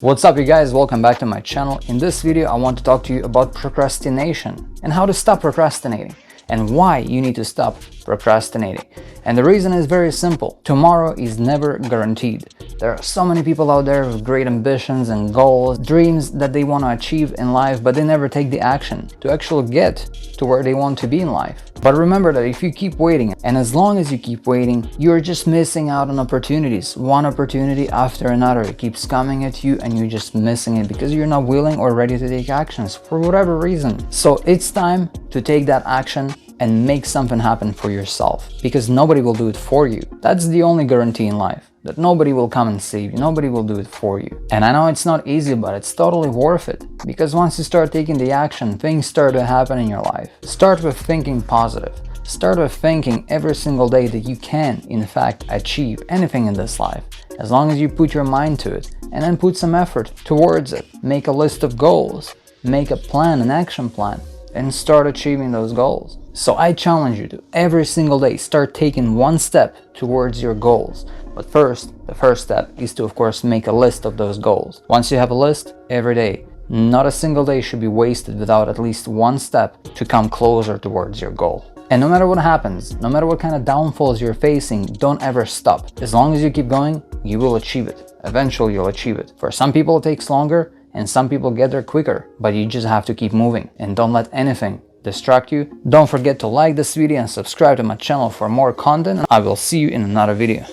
What's up you guys, welcome back to my channel. In this video I want to talk to you about procrastination and how to stop procrastinating and why you need to stop procrastinating. And the reason is very simple. Tomorrow is never guaranteed. There are so many people out there with great ambitions and goals, dreams that they want to achieve in life, but they never take the action to actually get to where they want to be in life. But remember that if you keep waiting, and as long as you keep waiting, you're just missing out on opportunities. One opportunity after another, it keeps coming at you and you're just missing it because you're not willing or ready to take actions for whatever reason. So it's time to take that action and make something happen for yourself, because nobody will do it for you. That's the only guarantee in life, that nobody will come and save you, nobody will do it for you. And I know it's not easy, but it's totally worth it, because once you start taking the action, things start to happen in your life. Start with thinking positive. Start with thinking every single day that you can, in fact, achieve anything in this life, as long as you put your mind to it, and then put some effort towards it. Make a list of goals, make a plan, an action plan, and start achieving those goals. So I challenge you to every single day start taking one step towards your goals. But first, the first step is to, of course, make a list of those goals. Once you have a list, every day, not a single day should be wasted without at least one step to come closer towards your goal. And no matter what happens, no matter what kind of downfalls you're facing, don't ever stop. As long as you keep going, you will achieve it. Eventually you'll achieve it. For some people it takes longer, and some people get there quicker, but you just have to keep moving and don't let anything distract you. Don't forget to like this video and subscribe to my channel for more content. I will see you in another video.